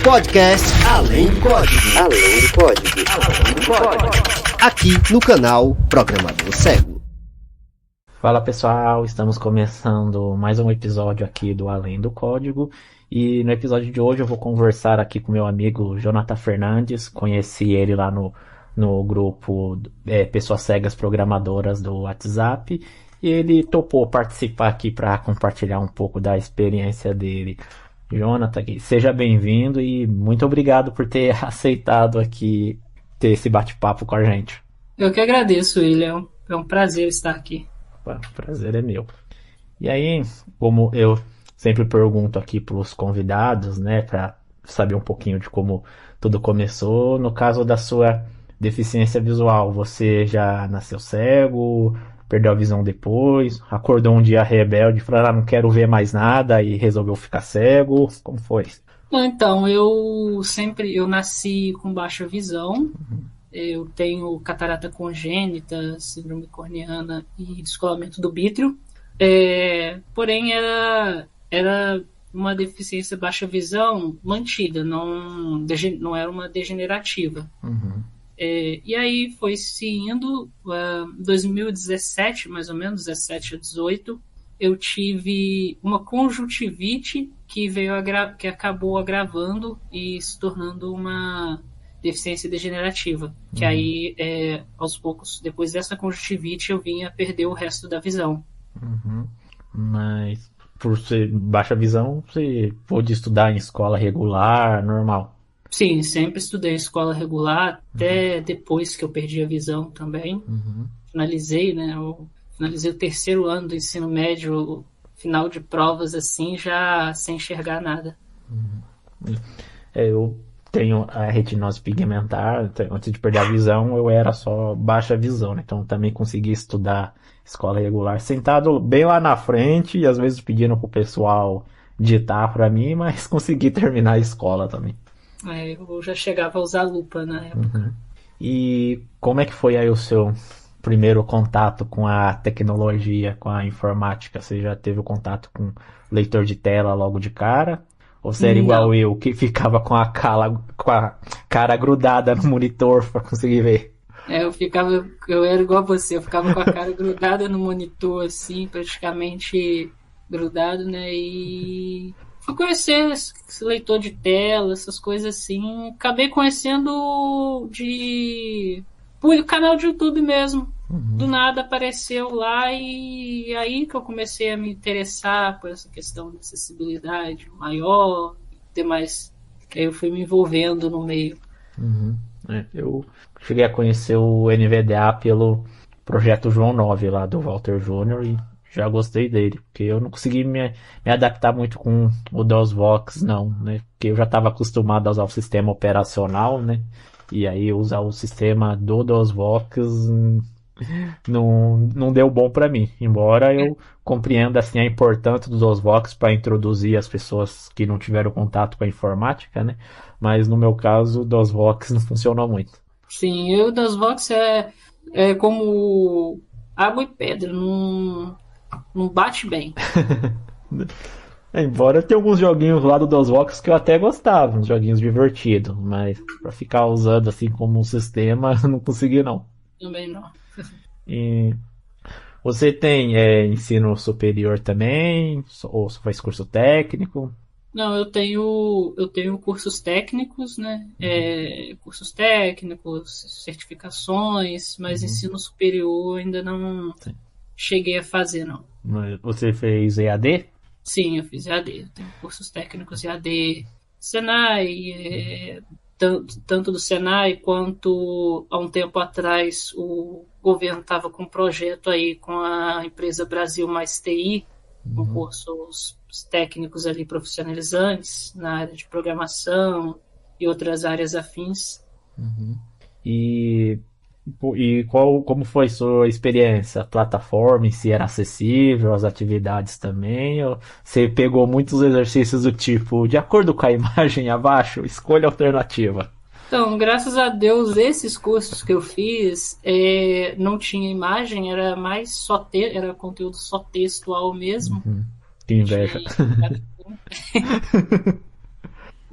Podcast Além do Código. Além do Código. Além do Código. Aqui no canal Programador Cego. Fala pessoal, estamos começando mais um episódio aqui do Além do Código. E no episódio de hoje eu vou conversar aqui com meu amigo Jonathan Fernandes. Conheci ele lá no grupo Pessoas Cegas Programadoras do WhatsApp. E ele topou participar aqui para compartilhar um pouco da experiência dele. Jonathan, seja bem-vindo e muito obrigado por ter aceitado aqui ter esse bate-papo com a gente. Eu que agradeço, William. É um prazer estar aqui. O prazer é meu. E aí, como eu sempre pergunto aqui para os convidados, né, para saber um pouquinho de como tudo começou, no caso da sua deficiência visual, você já nasceu cego, perdeu a visão depois, acordou um dia rebelde, falou, não quero ver mais nada e resolveu ficar cego, como foi? Então, eu nasci com baixa visão. Eu tenho catarata congênita, síndrome corneana e descolamento do vítreo. Porém, era uma deficiência baixa visão mantida, não era uma degenerativa. Uhum. E aí foi se indo, 2017, mais ou menos, 17 a 18, eu tive uma conjuntivite que acabou agravando e se tornando uma deficiência degenerativa. Que aí, aos poucos, depois dessa conjuntivite, eu vinha perder o resto da visão. Uhum. Mas por ser baixa visão, você pôde estudar em escola regular, normal? Sim, sempre estudei em escola regular, até depois que eu perdi a visão também. Uhum. Finalizei o terceiro ano do ensino médio, final de provas assim, já sem enxergar nada. Uhum. Eu tenho a retinose pigmentar, antes de perder a visão eu era só baixa visão, né? Então também consegui estudar escola regular, sentado bem lá na frente e às vezes pedindo pro pessoal ditar para mim, mas consegui terminar a escola também. Eu já chegava a usar lupa na época. Uhum. E como é que foi aí o seu primeiro contato com a tecnologia, com a informática? Você já teve o contato com leitor de tela logo de cara? Ou você era igual eu, que ficava com a cara grudada no monitor para conseguir ver? Eu era igual a você, eu ficava com a cara grudada no monitor, assim, praticamente grudado, né? E fui conhecer esse leitor de tela, essas coisas assim. Acabei conhecendo por canal de YouTube mesmo. Uhum. Do nada apareceu lá e aí que eu comecei a me interessar por essa questão de acessibilidade maior e demais. Aí eu fui me envolvendo no meio. Uhum. Eu cheguei a conhecer o NVDA pelo projeto João 9 lá do Walter Júnior e já gostei dele, porque eu não consegui me adaptar muito com o DOSVox não, né? Porque eu já estava acostumado a usar o sistema operacional, né? E aí usar o sistema do DOSVox não deu bom para mim, embora eu compreenda assim a importância do DOSVox para introduzir as pessoas que não tiveram contato com a informática, né? Mas no meu caso o DOSVox não funcionou muito. Sim, o DOSVox é como água e pedra, não bate bem. Embora tenha alguns joguinhos lá do DOSVox que eu até gostava, uns joguinhos divertidos, mas para ficar usando assim como um sistema, não consegui não. Também não. E você tem ensino superior também? Ou só faz curso técnico? Não, eu tenho cursos técnicos, né? Cursos técnicos, certificações, mas ensino superior ainda não cheguei a fazer, não. Você fez EAD? Sim, eu fiz EAD. Eu tenho cursos técnicos EAD, Senai, tanto do Senai quanto há um tempo atrás o governo estava com um projeto aí com a empresa Brasil Mais TI, com cursos técnicos ali profissionalizantes na área de programação e outras áreas afins. Uhum. E como foi sua experiência? A plataforma em si era acessível, as atividades também? Ou você pegou muitos exercícios do tipo, de acordo com a imagem abaixo, escolha a alternativa? Então, graças a Deus, esses cursos que eu fiz não tinha imagem, era mais era conteúdo só textual mesmo. Uhum. Que inveja.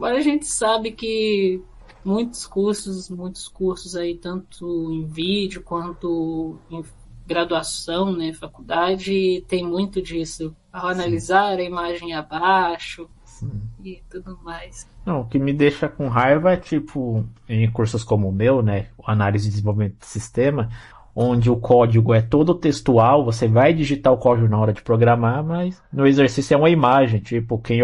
Agora a gente sabe que muitos cursos aí, tanto em vídeo quanto em graduação, né, faculdade, tem muito disso. Ao analisar a imagem abaixo e tudo mais. Não, o que me deixa com raiva é, tipo, em cursos como o meu, né, análise e desenvolvimento de sistema, onde o código é todo textual, você vai digitar o código na hora de programar, mas no exercício é uma imagem, tipo, quem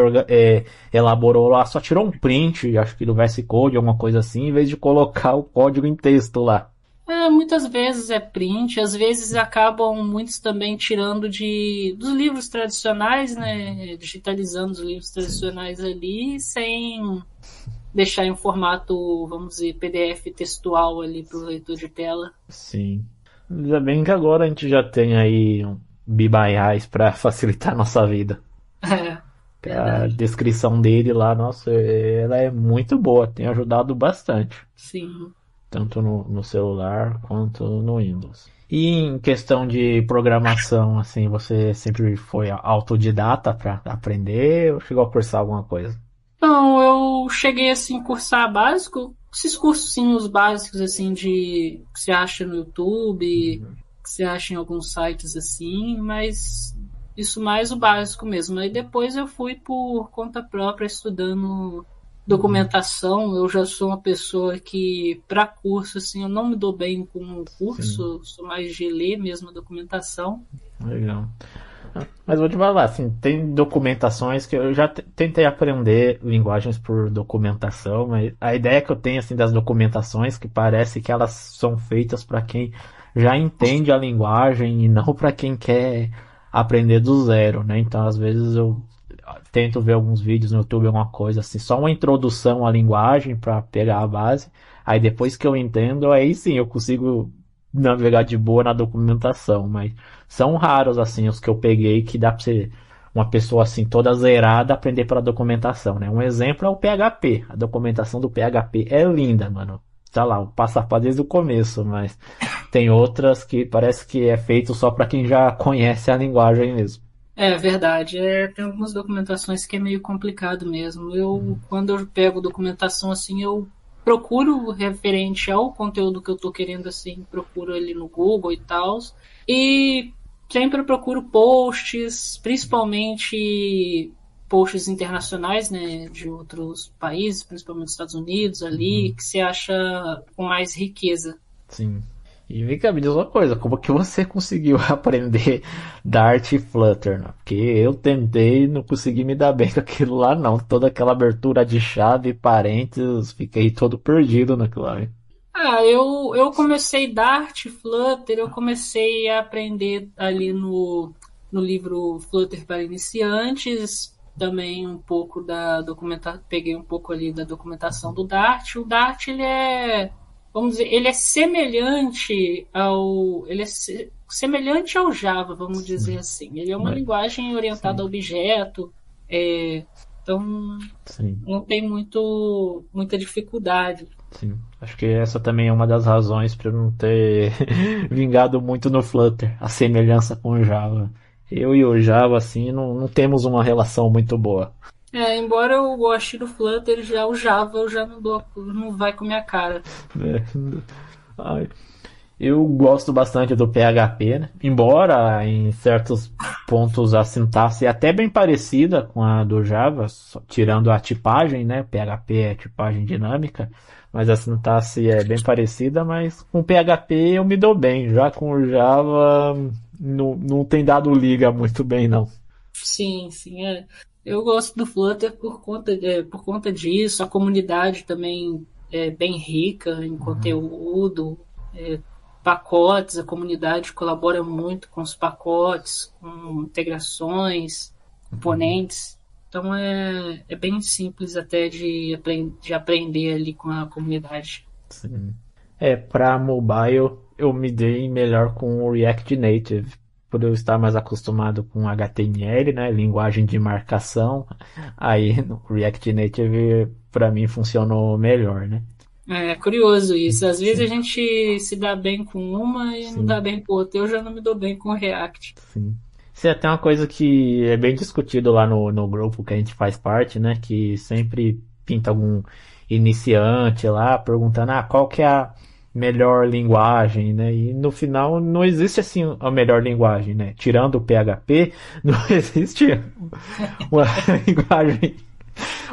elaborou lá só tirou um print, acho que do VS Code, alguma coisa assim, em vez de colocar o código em texto lá. Muitas vezes é print, às vezes acabam muitos também tirando dos livros tradicionais, né, digitalizando os livros tradicionais ali, sem deixar em formato, vamos dizer, PDF textual ali para o leitor de tela. Sim. Ainda bem que agora a gente já tem aí um Bibaiais para facilitar a nossa vida. A Verdade. descrição dele lá, nossa, ela é muito boa, tem ajudado bastante. Sim. Tanto no celular quanto no Windows. E em questão de programação, assim, você sempre foi autodidata para aprender ou chegou a cursar alguma coisa? Então, eu cheguei assim a cursar básico, esses cursos básicos assim de que você acha no YouTube, que você acha em alguns sites assim, mas isso mais o básico mesmo. Aí depois eu fui por conta própria estudando documentação. Eu já sou uma pessoa que para curso assim, eu não me dou bem com o curso, sou mais de ler mesmo a documentação. Legal. Mas vou te falar, assim, tem documentações que eu já tentei aprender linguagens por documentação, mas a ideia que eu tenho assim das documentações que parece que elas são feitas para quem já entende a linguagem e não para quem quer aprender do zero, né? Então, às vezes eu tento ver alguns vídeos no YouTube, alguma coisa assim, só uma introdução à linguagem para pegar a base. Aí depois que eu entendo, aí sim eu consigo navegar de boa na documentação, mas são raros assim os que eu peguei que dá pra ser uma pessoa assim toda zerada aprender pela documentação, né? Um exemplo é o PHP. A documentação do PHP é linda, mano. Tá lá, o passo a passo desde o começo, mas tem outras que parece que é feito só para quem já conhece a linguagem mesmo. É verdade, tem algumas documentações que é meio complicado mesmo. Quando eu pego documentação assim, eu procuro referente ao conteúdo que eu tô querendo assim, procuro ali no Google e tal. E sempre procuro posts, principalmente posts internacionais, né, de outros países, principalmente Estados Unidos ali, que você acha com mais riqueza. Sim. E vem cá, me diz uma coisa, como que você conseguiu aprender Dart e Flutter, né? Porque eu tentei e não consegui me dar bem com aquilo lá não. Toda aquela abertura de chave, parênteses, fiquei todo perdido naquilo lá. Eu comecei Dart, Flutter, eu comecei a aprender ali no livro Flutter para iniciantes, também um pouco peguei um pouco ali da documentação do Dart. O Dart, vamos dizer, ele é semelhante semelhante ao Java, vamos dizer assim. Ele é uma linguagem orientada a objeto, então Sim. não tem muita dificuldade. Sim. Acho que essa também é uma das razões para eu não ter vingado muito no Flutter, a semelhança com o Java. Eu e o Java, assim, não temos uma relação muito boa. Embora eu goste do Flutter, já o Java eu já não vai com minha cara. Ai. Eu gosto bastante do PHP, né? Embora em certos pontos a sintaxe é até bem parecida com a do Java, tirando a tipagem, né? PHP é tipagem dinâmica, mas a sintaxe é bem parecida, mas com o PHP eu me dou bem, já com o Java não tem dado liga muito bem, não. Sim, sim, Eu gosto do Flutter por conta disso. A comunidade também é bem rica em conteúdo, pacotes. A comunidade colabora muito com os pacotes, com integrações, componentes. Então é bem simples até de aprender ali com a comunidade. Sim. Para mobile eu me dei melhor com o React Native, por eu estar mais acostumado com HTML, né, linguagem de marcação. Aí no React Native para mim funcionou melhor, né? É curioso isso. Às vezes a gente se dá bem com uma e não dá bem com outra. Eu já não me dou bem com o React. Sim. Isso é até uma coisa que é bem discutido lá no grupo que a gente faz parte, né? Que sempre pinta algum iniciante lá, perguntando, qual que é a melhor linguagem, né? E no final não existe assim a melhor linguagem, né? Tirando o PHP, não existe uma linguagem,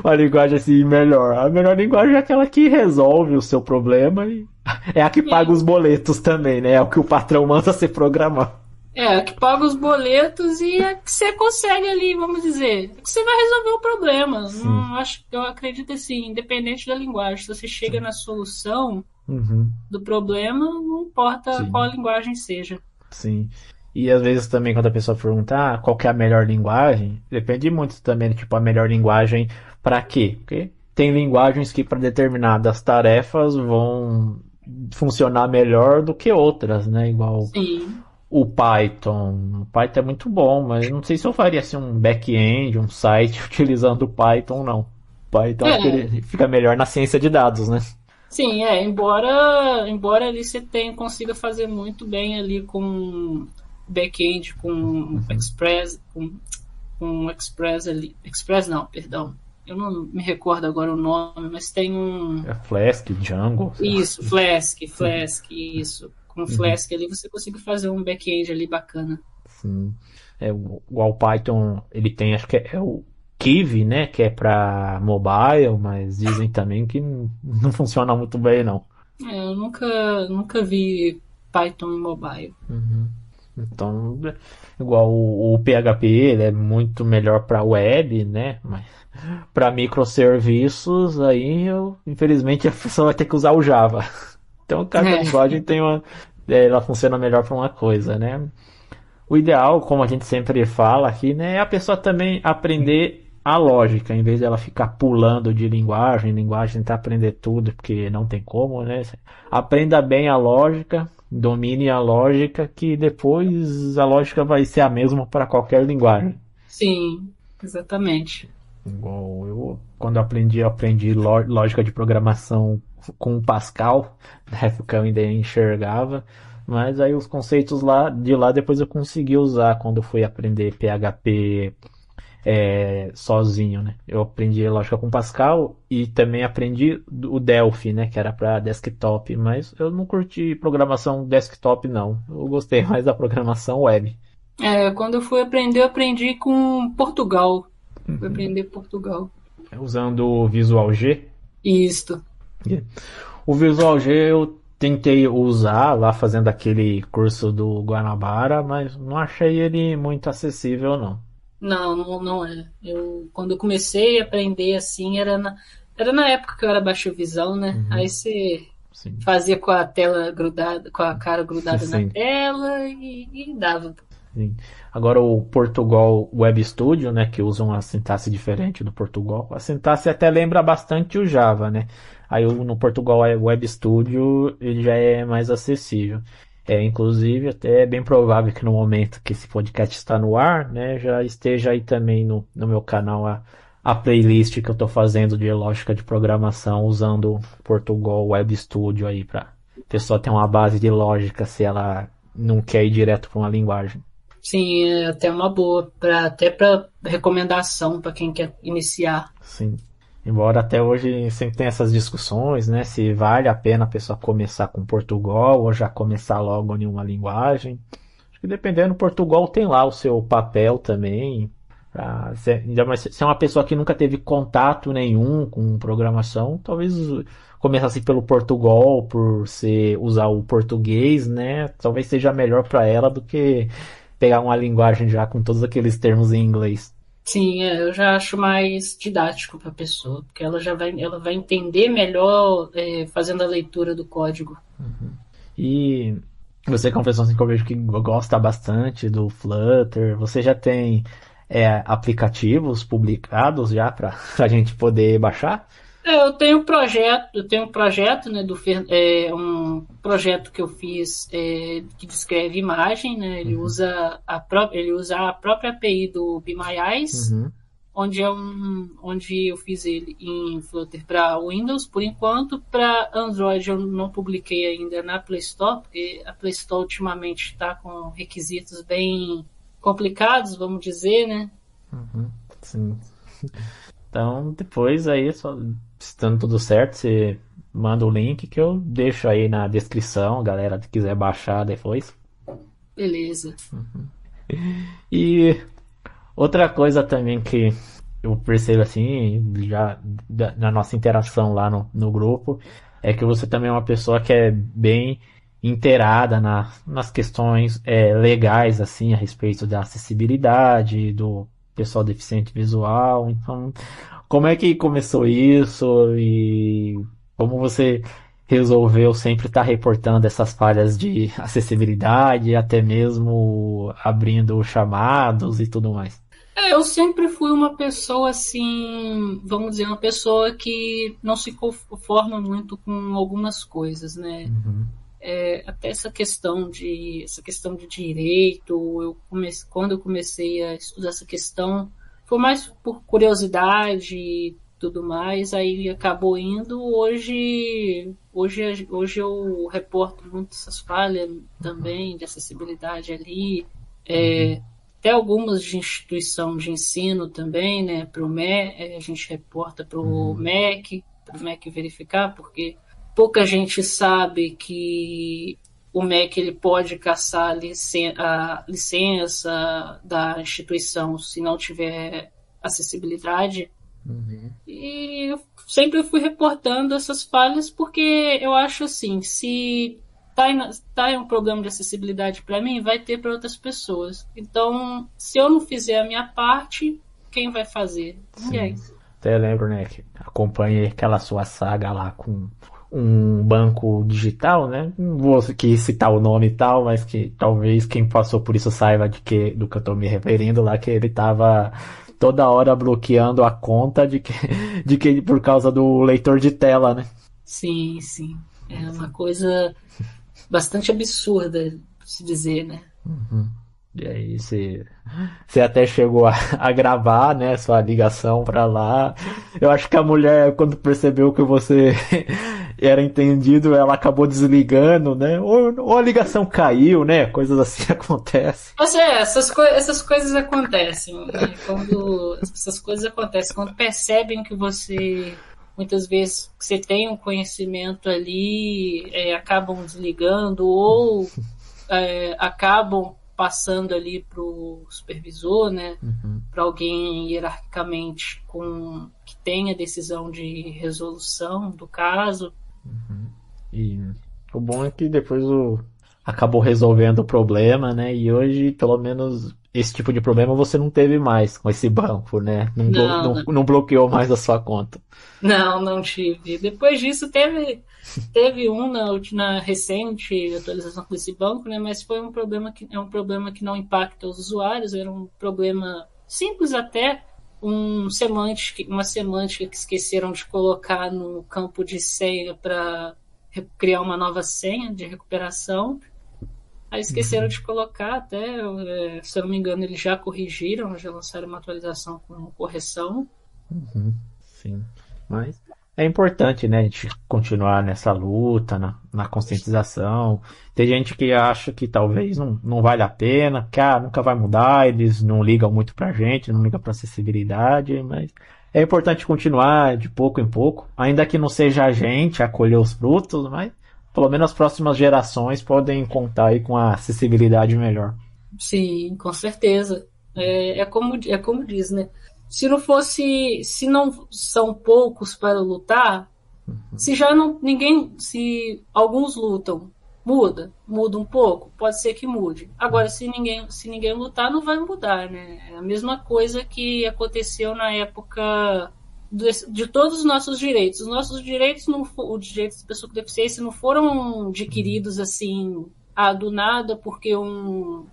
uma linguagem assim melhor. A melhor linguagem é aquela que resolve o seu problema e é a que paga os boletos também, né? É o que o patrão manda você programar. É, que paga os boletos e é que você consegue ali, vamos dizer, que você vai resolver o problema. Não, eu acredito assim, independente da linguagem, se você chega na solução do problema, não importa qual linguagem seja. Sim. E às vezes também quando a pessoa pergunta qual que é a melhor linguagem, depende muito também, tipo, a melhor linguagem para quê? Porque tem linguagens que para determinadas tarefas vão funcionar melhor do que outras, né? Igual Sim. o Python. O Python é muito bom, mas não sei se eu faria assim um back-end, um site utilizando o Python, não. O Python acho que ele fica melhor na ciência de dados, né? Sim, embora ali você consiga fazer muito bem ali com back-end, com Express, com Express ali. Express não, perdão. Eu não me recordo agora o nome, mas tem um. É Flask, Django. Isso, Flask, isso. Com Flask ali você consegue fazer um back-end ali bacana. Sim. O Python, ele tem, acho que é o Kiwi, né? Que é para mobile, mas dizem também que não funciona muito bem, não. Eu nunca vi Python em mobile. Então, igual o PHP, ele é muito melhor para web, né? Mas para microserviços, aí infelizmente a pessoa vai ter que usar o Java. Então cada linguagem tem ela funciona melhor para uma coisa, né? O ideal, como a gente sempre fala aqui, né, é a pessoa também aprender a lógica, em vez de ela ficar pulando de linguagem em linguagem, tentar aprender tudo, porque não tem como, né? Aprenda bem a lógica, domine a lógica, que depois a lógica vai ser a mesma para qualquer linguagem. Sim, exatamente. Igual quando eu aprendi lógica de programação com o Pascal, na época eu ainda enxergava, mas aí os conceitos de lá depois eu consegui usar quando eu fui aprender PHP sozinho, né? Eu aprendi lógica com Pascal e também aprendi o Delphi, né? Que era para desktop, mas eu não curti programação desktop, não. Eu gostei mais da programação web. Quando eu fui aprender, eu aprendi com Portugal. Fui aprender Portugal. Usando o Visual G. Isto. O Visual G eu tentei usar lá fazendo aquele curso do Guanabara, mas não achei ele muito acessível, não. Não é. Quando eu comecei a aprender assim, era na época que eu era baixovisão, né? Aí você fazia com a tela grudada, com a cara grudada na tela e dava. Sim. Agora o Portugal Web Studio, né, que usa uma sintaxe diferente do Portugal. A sintaxe até lembra bastante o Java, né? Aí no Portugal Web Studio ele já é mais acessível. Inclusive, até é bem provável que no momento que esse podcast está no ar, né, já esteja aí também no meu canal a playlist que eu estou fazendo de lógica de programação usando o Portugal Web Studio aí para a pessoa ter uma base de lógica se ela não quer ir direto para uma linguagem. Sim, é até uma boa, até para recomendação para quem quer iniciar. Sim. Embora até hoje sempre tem essas discussões, né? Se vale a pena a pessoa começar com Portugal ou já começar logo em uma linguagem. Acho que dependendo, Portugal tem lá o seu papel também. Ainda mais se é uma pessoa que nunca teve contato nenhum com programação, talvez começasse pelo Portugal, por usar o português, né? Talvez seja melhor para ela do que pegar uma linguagem já com todos aqueles termos em inglês. Sim, eu já acho mais didático para a pessoa, porque ela vai entender melhor fazendo a leitura do código. E você que é uma pessoa assim, que eu vejo que gosta bastante do Flutter, você já tem aplicativos publicados já para a gente poder baixar? Eu tenho um projeto, né, um projeto que eu fiz que descreve imagem, né? Ele usa a própria API do Be My Eyes, onde eu fiz ele em Flutter para Windows. Por enquanto, para Android eu não publiquei ainda na Play Store, porque a Play Store ultimamente está com requisitos bem complicados, vamos dizer, né? Sim. Então, depois aí, só estando tudo certo, você manda o link que eu deixo aí na descrição, galera, que quiser baixar depois. Beleza. E outra coisa também que eu percebo assim, já na nossa interação lá no grupo, é que você também é uma pessoa que é bem inteirada nas questões legais, assim, a respeito da acessibilidade, do pessoal deficiente visual. Então, como é que começou isso e como você resolveu sempre estar reportando essas falhas de acessibilidade, até mesmo abrindo chamados e tudo mais? Eu sempre fui uma pessoa assim, vamos dizer, uma pessoa que não se conforma muito com algumas coisas, né? Até essa questão de direito, quando eu comecei a estudar essa questão, foi mais por curiosidade e tudo mais, aí acabou indo. Hoje eu reporto muito essas falhas também de acessibilidade ali. Até algumas de instituição de ensino também, né? Pro MEC, a gente reporta para o MEC verificar, porque pouca gente sabe que o MEC ele pode caçar a licença da instituição se não tiver acessibilidade. E eu sempre fui reportando essas falhas porque eu acho assim, se tá em um problema de acessibilidade para mim, vai ter para outras pessoas. Então, se eu não fizer a minha parte, quem vai fazer? Ninguém. Até lembro, né, que acompanhei aquela sua saga lá com um banco digital, né? Não vou aqui citar o nome e tal, mas que talvez quem passou por isso saiba do que eu tô me referindo lá, que ele tava toda hora bloqueando a conta de que por causa do leitor de tela, né? Sim, sim. É uma coisa bastante absurda, se dizer, né? E aí você até chegou a gravar, né, sua ligação pra lá. Eu acho que a mulher, quando percebeu que você era entendido, ela acabou desligando, né? Ou a ligação caiu, né? Coisas assim acontecem. Mas essas coisas acontecem, né? Essas coisas acontecem quando percebem que você, muitas vezes, você tem um conhecimento ali, acabam desligando ou acabam passando ali para o supervisor, né? Para alguém hierarquicamente que tenha decisão de resolução do caso. E o bom é que depois acabou resolvendo o problema, né? E hoje, pelo menos, esse tipo de problema você não teve mais com esse banco, né? Não bloqueou mais a sua conta. Não tive. Depois disso teve na recente atualização desse banco, né? Mas foi um problema que não impacta os usuários, era um problema simples até, uma semântica que esqueceram de colocar no campo de senha para criar uma nova senha de recuperação. Aí esqueceram de colocar até, se eu não me engano, eles já corrigiram, já lançaram uma atualização com correção. Sim, mas é importante, né, a gente continuar nessa luta, na conscientização. Tem gente que acha que talvez não vale a pena, que nunca vai mudar, eles não ligam muito pra gente, não ligam pra acessibilidade, mas é importante continuar de pouco em pouco, ainda que não seja a gente a colher os frutos, mas pelo menos as próximas gerações podem contar aí com a acessibilidade melhor. Sim, com certeza. É como diz, né? Se não são poucos para lutar, se alguns lutam, muda um pouco, pode ser que mude. Agora, se ninguém lutar, não vai mudar, né? É a mesma coisa que aconteceu na época de todos os nossos direitos. Os nossos direitos, os direitos da pessoa com deficiência não foram adquiridos assim, do nada, porque um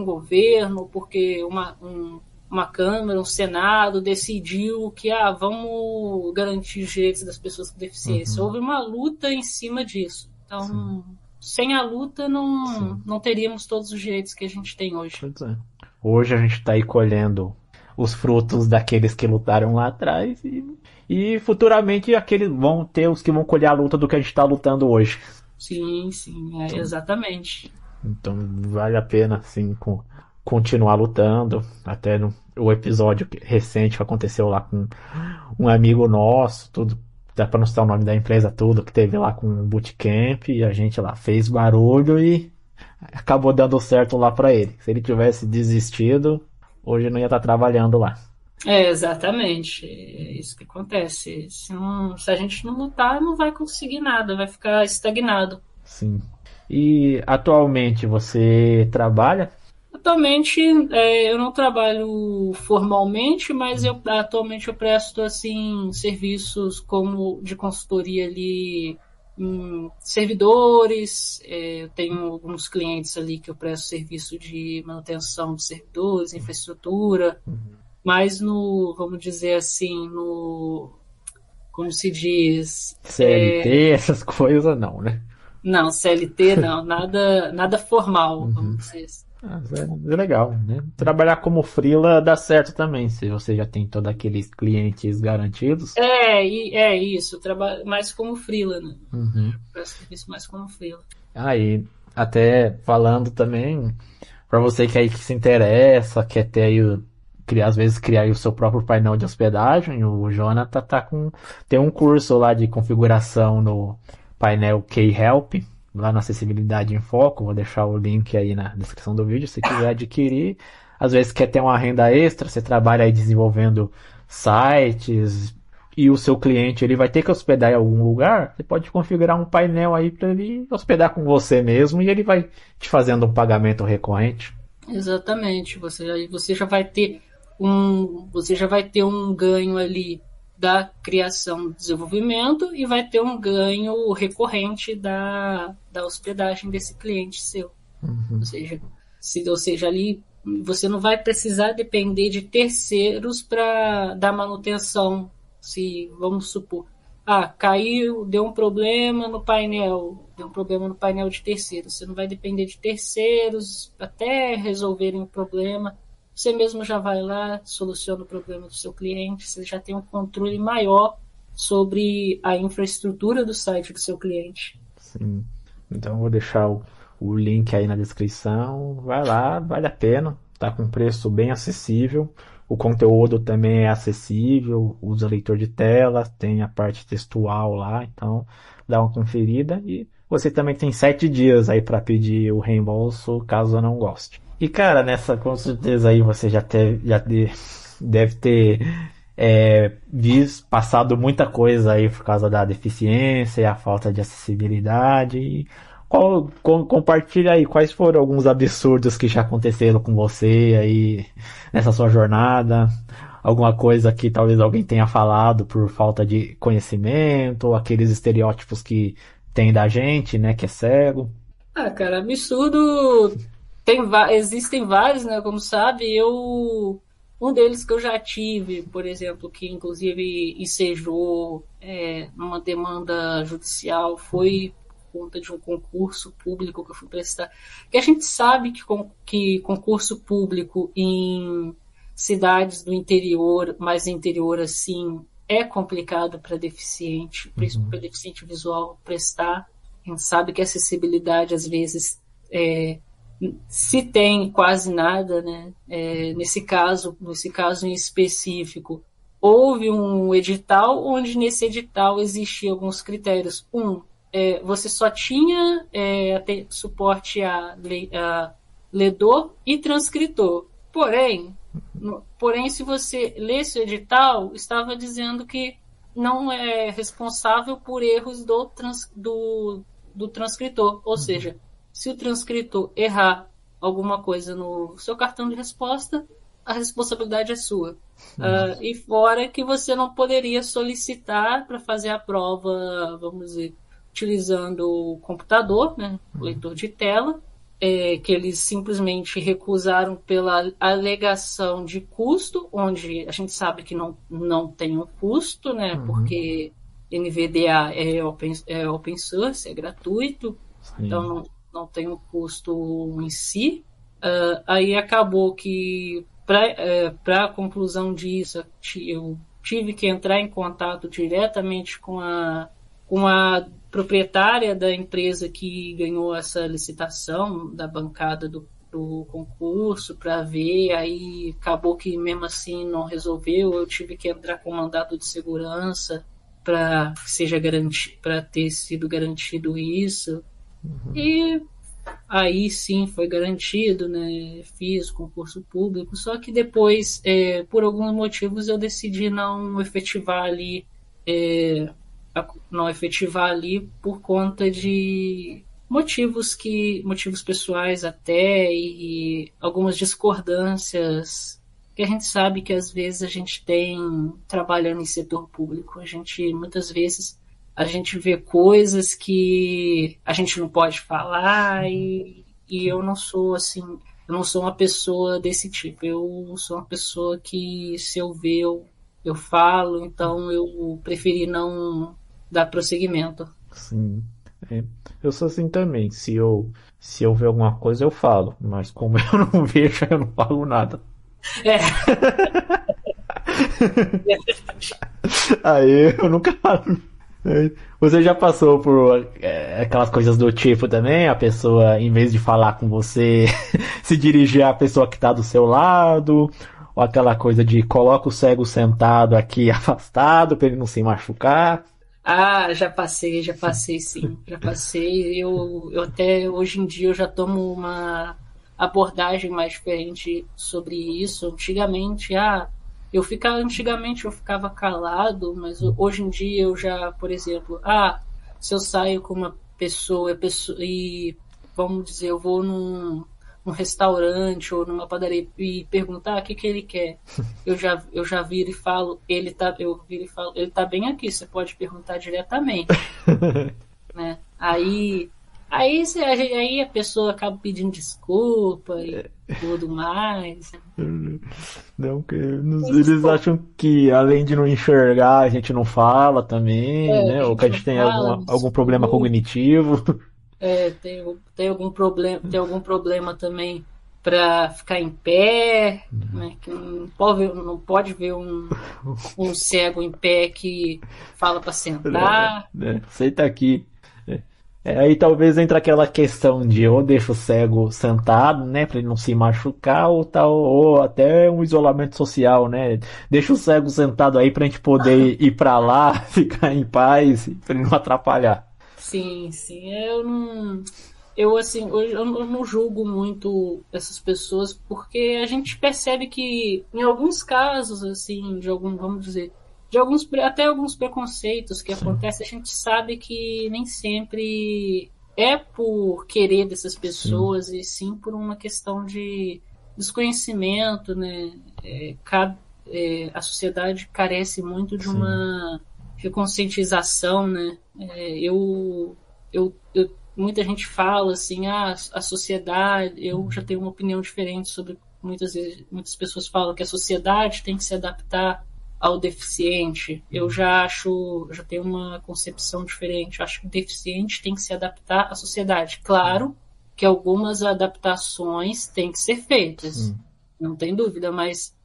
governo, porque uma Câmara, um Senado decidiu que vamos garantir os direitos das pessoas com deficiência. Houve uma luta em cima disso. Então, sem a luta, não teríamos todos os direitos que a gente tem hoje. Pois é. Hoje a gente está aí colhendo os frutos daqueles que lutaram lá atrás e futuramente vão ter os que vão colher a luta do que a gente está lutando hoje. Sim, exatamente. Então vale a pena, assim, continuar lutando. Até no o episódio recente que aconteceu lá com um amigo nosso, tudo, dá pra não citar o nome da empresa, tudo, que teve lá com o bootcamp, e a gente lá fez barulho e acabou dando certo lá pra ele. Se ele tivesse desistido, hoje não ia estar trabalhando lá. Exatamente. É isso que acontece. Se a gente não lutar, não vai conseguir nada, vai ficar estagnado. Sim. E atualmente você trabalha? Atualmente, eu não trabalho formalmente, mas atualmente eu presto assim serviços como de consultoria ali em servidores. Eu tenho alguns clientes ali que eu presto serviço de manutenção de servidores, infraestrutura, mas vamos dizer assim, como se diz, CLT, essas coisas não, né? não, CLT não, nada formal, vamos dizer assim. É legal, né? Trabalhar como freela dá certo também, se você já tem todos aqueles clientes garantidos. É isso, eu trabalho mais como freela, né? Uhum. Presto serviço mais como freela. Aí, até falando também, para você que aí que se interessa, quer ter aí, às vezes criar aí o seu próprio painel de hospedagem, o Jonathan tem um curso lá de configuração no painel K-Help, lá na Acessibilidade em Foco, vou deixar o link aí na descrição do vídeo, se quiser adquirir. Às vezes quer ter uma renda extra, você trabalha aí desenvolvendo sites, e o seu cliente ele vai ter que hospedar em algum lugar, você pode configurar um painel aí para ele hospedar com você mesmo e ele vai te fazendo um pagamento recorrente. Exatamente, você já vai ter um ganho ali da criação do desenvolvimento e vai ter um ganho recorrente da hospedagem desse cliente seu. Ou seja, ali você não vai precisar depender de terceiros para dar manutenção. Se, vamos supor, caiu, deu um problema no painel de terceiros. Você não vai depender de terceiros até resolverem o problema. Você mesmo já vai lá, soluciona o problema do seu cliente, você já tem um controle maior sobre a infraestrutura do site do seu cliente. Sim. Então eu vou deixar o link aí na descrição. Vai lá, vale a pena. Tá com preço bem acessível. O conteúdo também é acessível, usa leitor de tela, tem a parte textual lá, então dá uma conferida. E você também tem 7 dias aí para pedir o reembolso caso não goste. E cara, com certeza aí você deve ter passado muita coisa aí por causa da deficiência e a falta de acessibilidade. E compartilha aí quais foram alguns absurdos que já aconteceram com você aí nessa sua jornada. Alguma coisa que talvez alguém tenha falado por falta de conhecimento, ou aqueles estereótipos que tem da gente, né, que é cego. Cara, absurdo. Existem vários, né? Como sabe, um deles que eu já tive, por exemplo, que inclusive ensejou numa demanda judicial, foi por conta de um concurso público que eu fui prestar. Que a gente sabe que concurso público em cidades do interior, mais interior assim, é complicado para deficiente, para deficiente visual prestar. A gente sabe que a acessibilidade às vezes se tem quase nada, né? Nesse caso em específico, houve um edital onde nesse edital existiam alguns critérios. Você só tinha suporte a ledor e transcritor. Porém, se você lesse o edital, estava dizendo que não é responsável por erros do transcritor. Ou seja, se o transcritor errar alguma coisa no seu cartão de resposta, a responsabilidade é sua. E fora que você não poderia solicitar para fazer a prova, vamos dizer, utilizando o computador, né, o leitor de tela, que eles simplesmente recusaram pela alegação de custo, onde a gente sabe que não tem um custo, né, porque NVDA é open source, é gratuito, então não tem um custo em si. Aí acabou que, para a conclusão disso, eu tive que entrar em contato diretamente com a proprietária da empresa que ganhou essa licitação, da bancada pro concurso para ver, aí acabou que mesmo assim não resolveu, eu tive que entrar com mandato de segurança para que seja garantido, para ter sido garantido isso. E aí sim foi garantido, né? Fiz concurso público, só que depois, por alguns motivos, eu decidi não efetivar ali, por conta de motivos pessoais até, e algumas discordâncias que a gente sabe que às vezes a gente tem trabalhando em setor público. Muitas vezes a gente vê coisas que a gente não pode falar, e eu não sou assim, eu não sou uma pessoa desse tipo. Eu sou uma pessoa que, se eu ver, eu falo, então eu preferi não dar prosseguimento. Sim. Eu sou assim também. Se eu ver alguma coisa, eu falo. Mas como eu não vejo, eu não falo nada. É, Aí eu nunca falo. Você já passou por aquelas coisas do tipo também? A pessoa, em vez de falar com você, se dirigir à pessoa que tá do seu lado? Ou aquela coisa de coloca o cego sentado aqui afastado pra ele não se machucar? já passei sim, já passei. Eu até hoje em dia eu já tomo uma abordagem mais diferente sobre isso. Antigamente eu ficava calado, mas hoje em dia eu já, por exemplo, se eu saio com uma pessoa e, vamos dizer, eu vou num restaurante ou numa padaria e perguntar o que ele quer, eu já viro e falo, ele tá bem aqui, você pode perguntar diretamente, né? Aí a pessoa acaba pedindo desculpa e tudo mais. Não, eles acham que além de não enxergar, a gente não fala também, né? Ou que a gente tem algum problema cognitivo. Tem algum problema também para ficar em pé, né? Que não pode ver um cego em pé que fala para sentar. Senta aqui. Aí talvez entre aquela questão de ou deixa o cego sentado, né, pra ele não se machucar, ou até um isolamento social, né? Deixa o cego sentado aí pra gente poder ir pra lá, ficar em paz, pra ele não atrapalhar. Sim. Hoje eu não julgo muito essas pessoas, porque a gente percebe que em alguns casos, assim, vamos dizer, até alguns preconceitos que acontecem, a gente sabe que nem sempre é por querer dessas pessoas, e sim por uma questão de desconhecimento, né? A sociedade carece muito de uma conscientização, né? Muita gente fala assim, a sociedade, eu já tenho uma opinião diferente sobre, muitas pessoas falam que a sociedade tem que se adaptar ao deficiente. Eu já tenho uma concepção diferente. Eu acho que o deficiente tem que se adaptar à sociedade. Claro que algumas adaptações têm que ser feitas, não tem dúvida, mas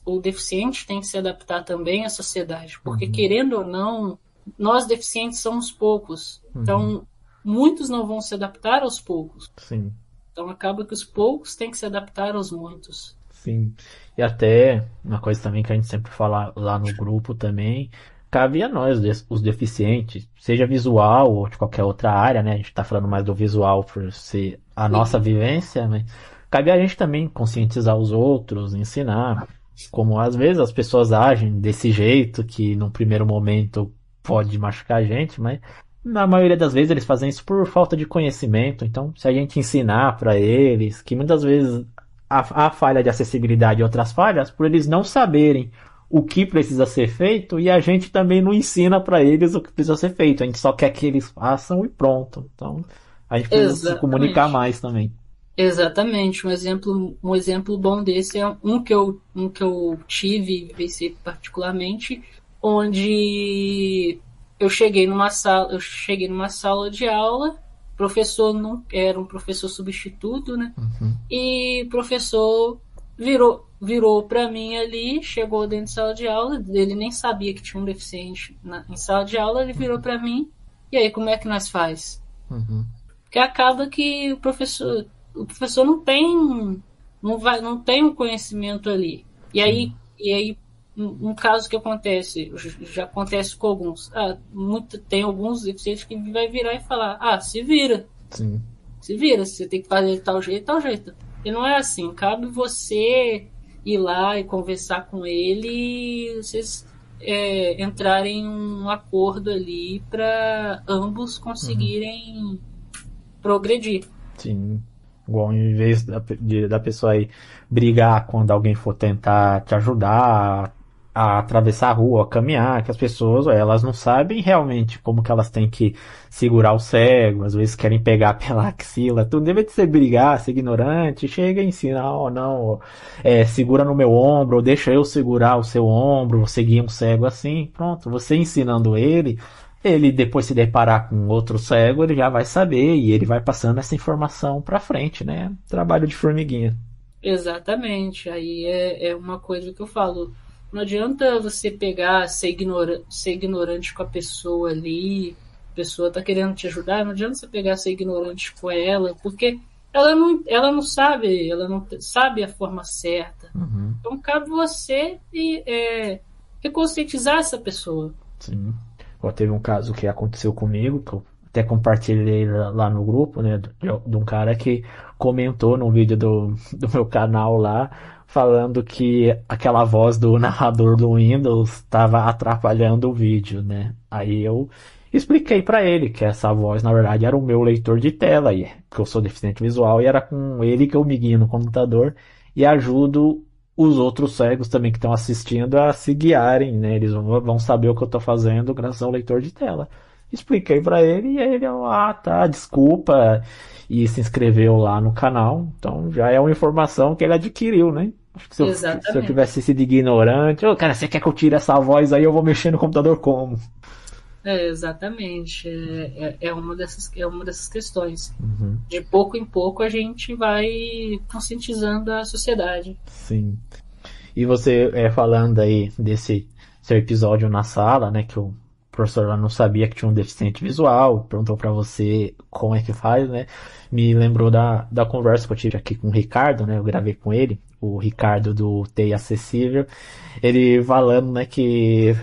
o deficiente tem que se adaptar também à sociedade, porque querendo ou não, nós deficientes somos poucos, então muitos não vão se adaptar aos poucos. Sim. Então acaba que os poucos têm que se adaptar aos muitos. Sim. E até uma coisa também que a gente sempre fala lá no grupo também, cabe a nós, os deficientes, seja visual ou de qualquer outra área, né? A gente tá falando mais do visual por ser a nossa vivência, mas cabe a gente também conscientizar os outros, ensinar como às vezes as pessoas agem desse jeito que num primeiro momento pode machucar a gente, mas na maioria das vezes eles fazem isso por falta de conhecimento. Então, se a gente ensinar para eles, que muitas vezes a falha de acessibilidade e outras falhas, por eles não saberem o que precisa ser feito, e a gente também não ensina para eles o que precisa ser feito. A gente só quer que eles façam e pronto. Então, a gente precisa se comunicar mais também. Exatamente. Um exemplo bom desse é um que eu tive, vivenciei particularmente, onde eu cheguei numa sala de aula, professor não era um professor substituto, né? E o professor virou para mim ali, chegou dentro de sala de aula, ele nem sabia que tinha um deficiente em sala de aula, ele virou para mim, e aí, como é que nós faz? Porque acaba que o professor, o professor não tem um conhecimento ali. E aí um caso que acontece, já acontece com alguns, tem alguns deficientes que vai virar e falar, se vira. Sim. Se vira, você tem que fazer de tal jeito. E não é assim, cabe você ir lá e conversar com ele e vocês entrarem em um acordo ali para ambos conseguirem progredir. Sim. Igual em vez da pessoa aí brigar quando alguém for tentar te ajudar a atravessar a rua, a caminhar, que as pessoas, elas não sabem realmente como que elas têm que segurar o cego, às vezes querem pegar pela axila, tudo deve de ser brigar, ser ignorante, chega e ensina, não, segura no meu ombro, ou deixa eu segurar o seu ombro, você guia um cego assim, pronto, você ensinando ele depois se deparar com outro cego, ele já vai saber e ele vai passando essa informação pra frente, né? Trabalho de formiguinha. Exatamente, aí é uma coisa que eu falo. Não adianta você pegar, ser ignorante com a pessoa ali, a pessoa tá querendo te ajudar, não adianta você pegar, ser ignorante com ela, porque ela não sabe a forma certa. Uhum. Então cabe você reconscientizar essa pessoa. Sim. Teve um caso que aconteceu comigo, que eu até compartilhei lá no grupo, né? De um cara que comentou num vídeo do meu canal lá, falando que aquela voz do narrador do Windows estava atrapalhando o vídeo, né? Aí eu expliquei para ele que essa voz, na verdade, era o meu leitor de tela, que eu sou deficiente visual, e era com ele que eu me guio no computador e ajudo os outros cegos também que estão assistindo a se guiarem, né? Eles vão saber o que eu estou fazendo graças ao leitor de tela. Expliquei para ele e ele, tá, desculpa, e se inscreveu lá no canal. Então já é uma informação que ele adquiriu, né? Acho que se eu tivesse sido ignorante, cara, você quer que eu tire essa voz aí, eu vou mexer no computador como? Exatamente. É uma dessas questões. Uhum. De pouco em pouco a gente vai conscientizando a sociedade. Sim. E você falando aí desse seu episódio na sala, né, que o professor lá não sabia que tinha um deficiente visual, perguntou para você como é que faz, né? Me lembrou da conversa que eu tive aqui com o Ricardo, né? Eu gravei com ele, o Ricardo do TI Acessível, ele falando, né, que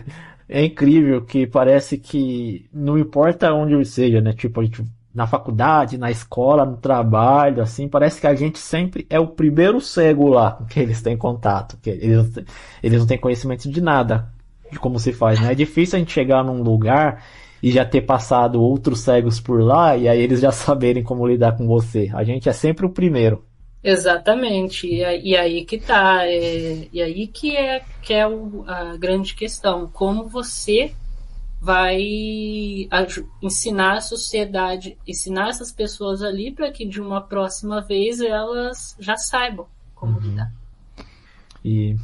é incrível, que parece que não importa onde seja, né? Tipo, a gente na faculdade, na escola, no trabalho, assim, parece que a gente sempre é o primeiro cego lá que eles têm contato, que eles não têm conhecimento de nada, de como se faz, né? É difícil a gente chegar num lugar e já ter passado outros cegos por lá e aí eles já saberem como lidar com você. A gente é sempre o primeiro. Exatamente, e aí que tá, e aí que é a grande questão, como você vai ensinar a sociedade, ensinar essas pessoas ali para que de uma próxima vez elas já saibam como lidar. E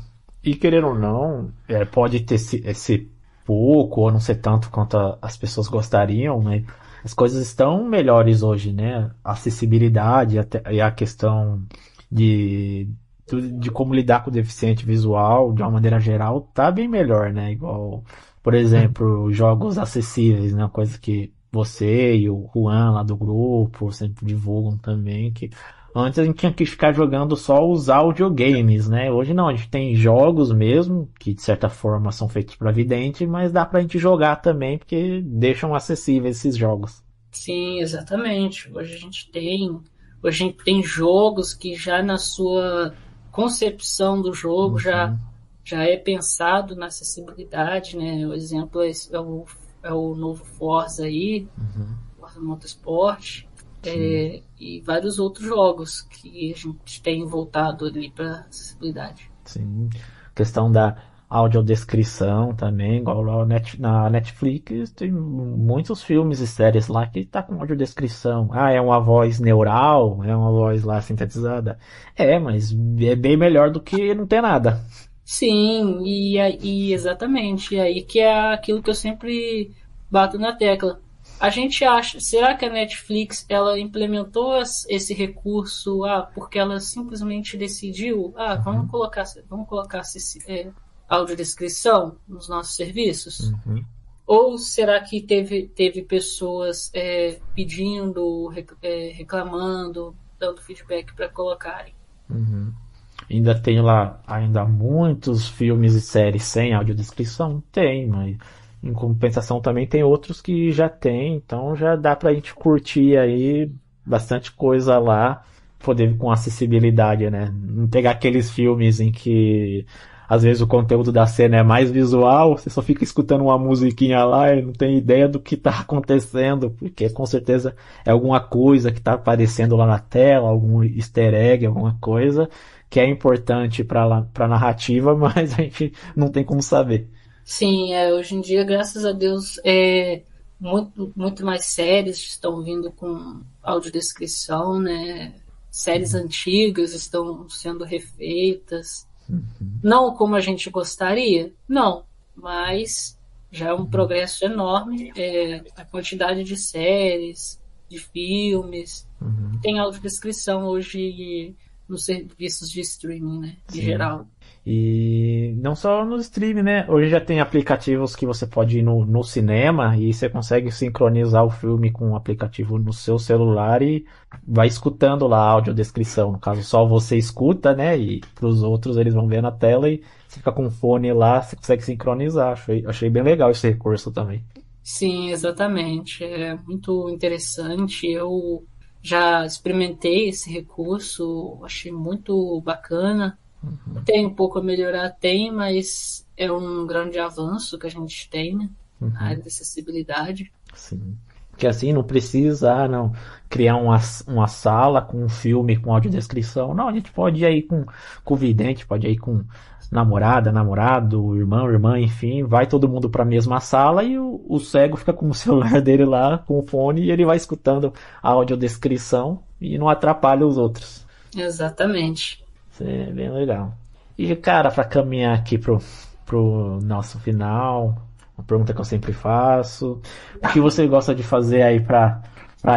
querer ou não, pode ter ser pouco ou não ser tanto quanto as pessoas gostariam, né? As coisas estão melhores hoje, né? A acessibilidade e a questão de como lidar com o deficiente visual, de uma maneira geral, tá bem melhor, né? Igual, por exemplo, jogos acessíveis, né? Coisa que você e o Juan lá do grupo sempre divulgam também, que antes a gente tinha que ficar jogando só os audiogames, né? Hoje não, a gente tem jogos mesmo, que de certa forma são feitos para vidente, mas dá pra gente jogar também, porque deixam acessíveis esses jogos. Sim, exatamente. Hoje a gente tem jogos que já na sua concepção do jogo já é pensado na acessibilidade, né? O exemplo é o novo Forza aí, Forza Motorsport, e vários outros jogos que a gente tem voltado ali para acessibilidade. Sim, questão da audiodescrição também, igual lá na Netflix tem muitos filmes e séries lá que tá com audiodescrição. É uma voz neural, é uma voz lá sintetizada. Mas é bem melhor do que não ter nada. Sim, e exatamente, e aí que é aquilo que eu sempre bato na tecla. A gente acha, será que a Netflix ela implementou esse recurso porque ela simplesmente decidiu, vamos colocar audiodescrição nos nossos serviços? Ou será que teve pessoas pedindo, reclamando dando feedback para colocarem. Uhum. Ainda tem lá ainda muitos filmes e séries sem audiodescrição? Tem, mas em compensação também tem outros que já tem, então já dá pra gente curtir aí bastante coisa lá, poder com acessibilidade, né? Não pegar aqueles filmes em que às vezes o conteúdo da cena é mais visual, você só fica escutando uma musiquinha lá e não tem ideia do que tá acontecendo, porque com certeza é alguma coisa que tá aparecendo lá na tela, algum easter egg, alguma coisa que é importante para narrativa, mas a gente não tem como saber. Sim, hoje em dia, graças a Deus, muito mais séries estão vindo com audiodescrição, né? Séries antigas estão sendo refeitas. Não como a gente gostaria, não, mas já é um progresso enorme. A quantidade de séries, de filmes, tem audiodescrição hoje nos serviços de streaming, né? Em geral. E não só no streaming, né? Hoje já tem aplicativos que você pode ir no cinema e você consegue sincronizar o filme com o aplicativo no seu celular e vai escutando lá a audiodescrição. No caso, só você escuta, né? E para os outros eles vão ver na tela e você fica com o fone lá, você consegue sincronizar. Achei bem legal esse recurso também. Sim, exatamente. É muito interessante. Eu já experimentei esse recurso, achei muito bacana. Tem um pouco a melhorar, tem, mas é um grande avanço que a gente tem, né? Na área de acessibilidade. Sim. Porque assim não precisa, não, criar uma sala com um filme com audiodescrição. Não, a gente pode ir aí com o vidente, pode ir aí com namorada, namorado, irmão, irmã, enfim, vai todo mundo para a mesma sala e o cego fica com o celular dele lá, com o fone, e ele vai escutando a audiodescrição e não atrapalha os outros. Exatamente. Isso é bem legal. E, cara, para caminhar aqui pro nosso final, uma pergunta que eu sempre faço: o que você gosta de fazer aí para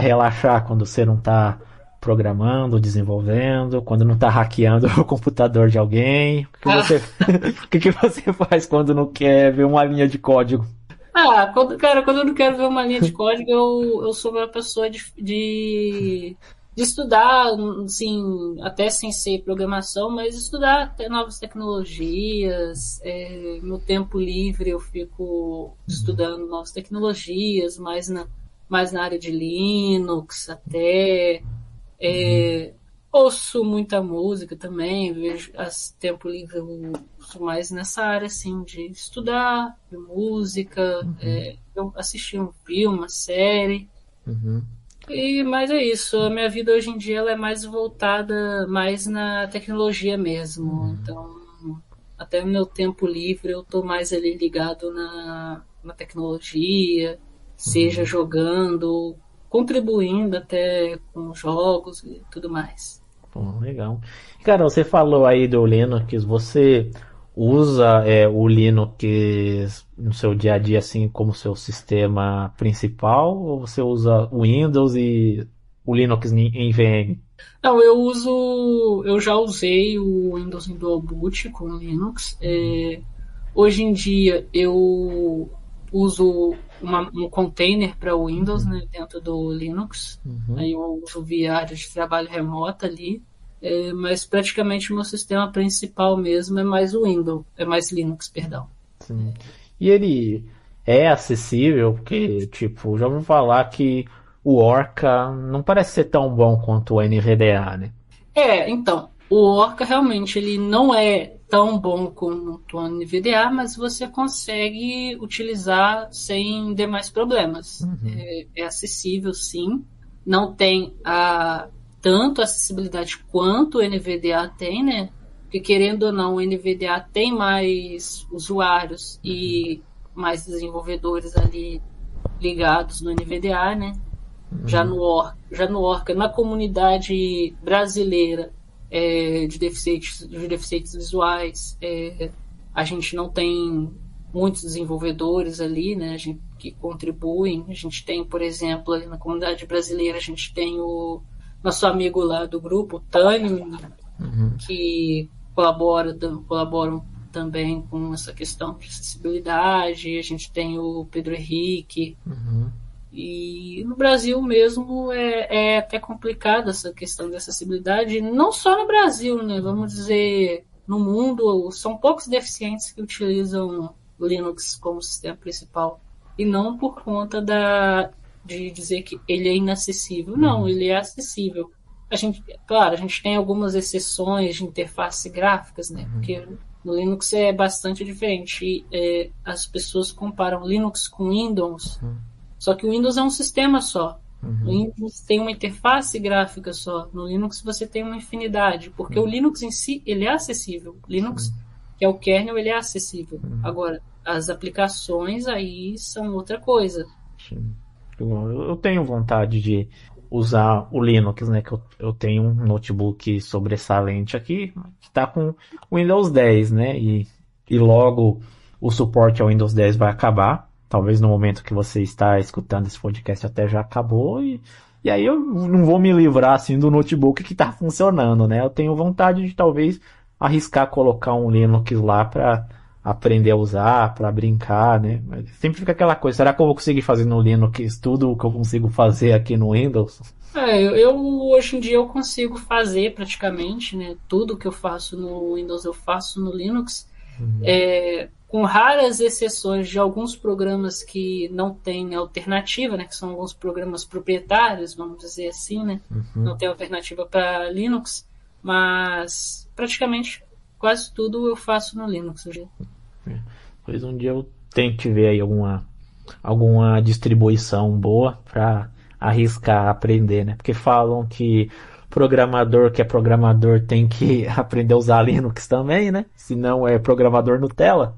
relaxar quando você não tá programando, desenvolvendo, quando não tá hackeando o computador de alguém? O que você faz quando não quer ver uma linha de código? Quando eu não quero ver uma linha de código, eu sou uma pessoa de estudar, assim, até sem ser programação, mas estudar até novas tecnologias. No tempo livre eu fico estudando novas tecnologias, mais na área de Linux, até. Ouço muita música também, vejo tempo livre eu sou mais nessa área assim de estudar, de música, eu assisti um filme, uma série. Mas é isso, a minha vida hoje em dia ela é mais voltada mais na tecnologia mesmo. Então, até no meu tempo livre eu tô mais ali ligado na tecnologia, seja jogando, contribuindo até com jogos e tudo mais. Bom, legal. Cara, você falou aí do Linux, você usa o Linux no seu dia a dia assim como seu sistema principal ou você usa o Windows e o Linux em VM? Não, eu já usei o Windows em Dual Boot com Linux. Hoje em dia eu uso um container para o Windows, né, dentro do Linux. Aí eu uso via área de trabalho remota ali. Mas praticamente o meu sistema principal mesmo é mais o Windows, é mais Linux, perdão. Sim. E ele é acessível? Porque, tipo, já ouvi falar que o Orca não parece ser tão bom quanto o NVDA, né? Então, o Orca realmente ele não é tão bom quanto o NVDA, mas você consegue utilizar sem demais problemas. É acessível, sim. Não tem tanto acessibilidade quanto o NVDA tem, né? Porque querendo ou não, o NVDA tem mais usuários e mais desenvolvedores ali ligados no NVDA, né? Já no Orca, na comunidade brasileira de deficientes visuais, a gente não tem muitos desenvolvedores ali, né? Que contribuem. A gente tem, por exemplo, ali na comunidade brasileira, a gente tem o nosso amigo lá do grupo, o Tânio, que colaboram também com essa questão de acessibilidade. A gente tem o Pedro Henrique, E no Brasil mesmo é até complicado essa questão de acessibilidade, não só no Brasil, né? Vamos dizer, no mundo, são poucos deficientes que utilizam Linux como sistema principal. E não por conta de dizer que ele é inacessível. Não, ele é acessível. Claro, a gente tem algumas exceções de interface gráficas, né? Porque no Linux é bastante diferente. As pessoas comparam Linux com Windows, só que o Windows é um sistema só. O Windows tem uma interface gráfica só. No Linux você tem uma infinidade, porque o Linux em si ele é acessível. Linux, que é o kernel, ele é acessível. Agora, as aplicações aí são outra coisa. Sim. Eu tenho vontade de usar o Linux, né? Que eu tenho um notebook sobressalente aqui, que está com o Windows 10, né? E logo o suporte ao Windows 10 vai acabar. Talvez no momento que você está escutando esse podcast até já acabou. E aí eu não vou me livrar assim do notebook que está funcionando, né? Eu tenho vontade de talvez arriscar colocar um Linux lá para aprender a usar, para brincar, né? Mas sempre fica aquela coisa, será que eu vou conseguir fazer no Linux tudo o que eu consigo fazer aqui no Windows? Eu hoje em dia eu consigo fazer praticamente, né? Tudo que eu faço no Windows eu faço no Linux. Com raras exceções de alguns programas que não têm alternativa, né? Que são alguns programas proprietários, vamos dizer assim, né? Não tem alternativa para Linux, mas praticamente quase tudo eu faço no Linux hoje. Pois um dia eu tenho que ver aí alguma distribuição boa para arriscar aprender, né? Porque falam que programador que é programador tem que aprender a usar Linux também, né? Senão é programador Nutella.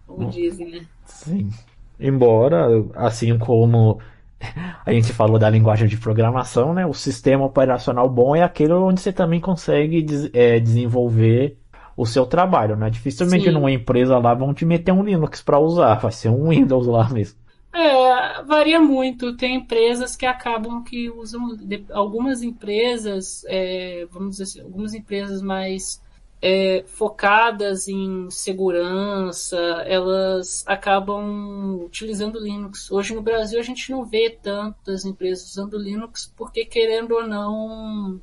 Como dizem, né? Sim. Embora, assim como a gente falou da linguagem de programação, né? O sistema operacional bom é aquele onde você também consegue desenvolver o seu trabalho, né? Dificilmente Sim. numa empresa lá vão te meter um Linux para usar, vai ser um Windows lá mesmo. Varia muito. Tem empresas que acabam que usam, algumas empresas, vamos dizer assim, algumas empresas mais focadas em segurança, elas acabam utilizando Linux. Hoje no Brasil a gente não vê tantas empresas usando Linux, porque querendo ou não,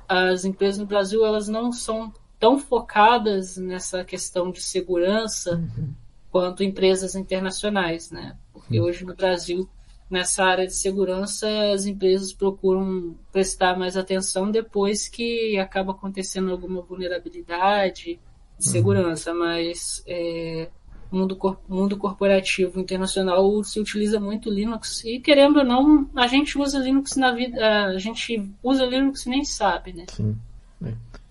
as empresas no Brasil elas não são tão focadas nessa questão de segurança quanto empresas internacionais, né? Porque hoje no Brasil, nessa área de segurança, as empresas procuram prestar mais atenção depois que acaba acontecendo alguma vulnerabilidade de segurança, mas mundo corporativo internacional se utiliza muito Linux e, querendo ou não, a gente usa Linux na vida, a gente usa Linux e nem sabe, né? Sim.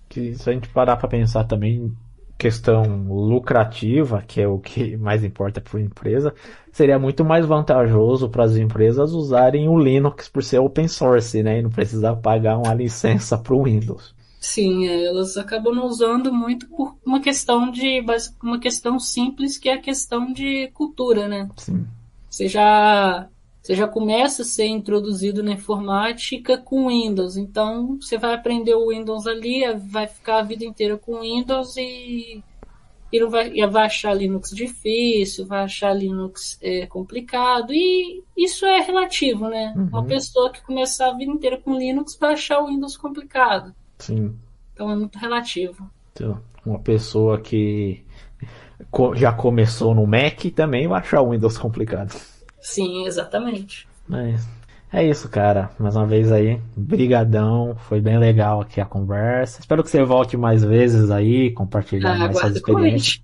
Que se a gente parar para pensar também, questão lucrativa, que é o que mais importa para a empresa, seria muito mais vantajoso para as empresas usarem o Linux por ser open source, né? E não precisar pagar uma licença para o Windows. Sim, elas acabam não usando muito por uma questão simples, que é a questão de cultura, né? Sim. Você já começa a ser introduzido na informática com Windows, então você vai aprender o Windows ali, vai ficar a vida inteira com Windows e vai achar Linux difícil, vai achar Linux complicado, e isso é relativo, né? Uma pessoa que começar a vida inteira com Linux vai achar o Windows complicado. Sim. Então é muito relativo. Então, uma pessoa que já começou no Mac também vai achar o Windows complicado. Sim, exatamente. Mas é isso, cara. Mais uma vez aí, brigadão. Foi bem legal aqui a conversa. Espero que você volte mais vezes aí, compartilhar mais suas Aguardo o convite. experiências.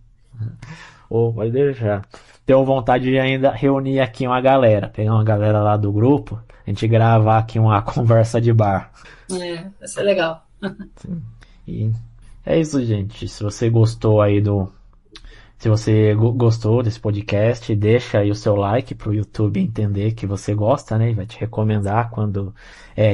Ou vai deixar. Tenho vontade de ainda reunir aqui uma galera. Pegar uma galera lá do grupo. A gente gravar aqui uma conversa de bar. Vai ser legal. E é isso, gente. Se você gostou aí Se você gostou desse podcast, deixa aí o seu like pro YouTube entender que você gosta, né? E vai te recomendar quando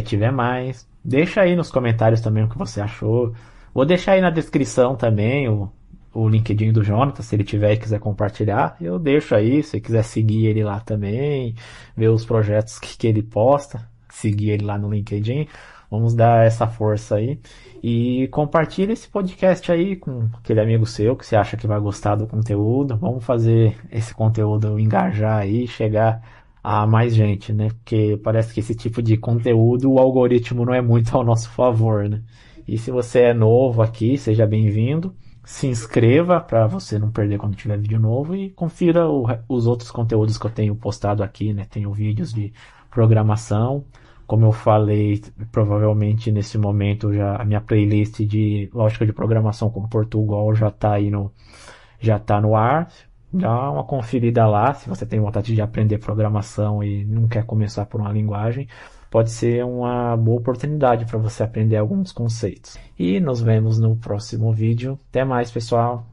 tiver mais. Deixa aí nos comentários também o que você achou. Vou deixar aí na descrição também o LinkedIn do Jonathan, se ele tiver e quiser compartilhar. Eu deixo aí, se você quiser seguir ele lá também, ver os projetos que ele posta, seguir ele lá no LinkedIn. Vamos dar essa força aí. E compartilhe esse podcast aí com aquele amigo seu que você acha que vai gostar do conteúdo. Vamos fazer esse conteúdo engajar aí, chegar a mais gente, né? Porque parece que esse tipo de conteúdo o algoritmo não é muito ao nosso favor, né? E se você é novo aqui, seja bem-vindo. Se inscreva para você não perder quando tiver vídeo novo e confira os outros conteúdos que eu tenho postado aqui, né? Tenho vídeos de programação. Como eu falei, provavelmente nesse momento já a minha playlist de lógica de programação com Portugal já está aí já tá no ar. Dá uma conferida lá, se você tem vontade de aprender programação e não quer começar por uma linguagem, pode ser uma boa oportunidade para você aprender alguns conceitos. E nos vemos no próximo vídeo. Até mais, pessoal!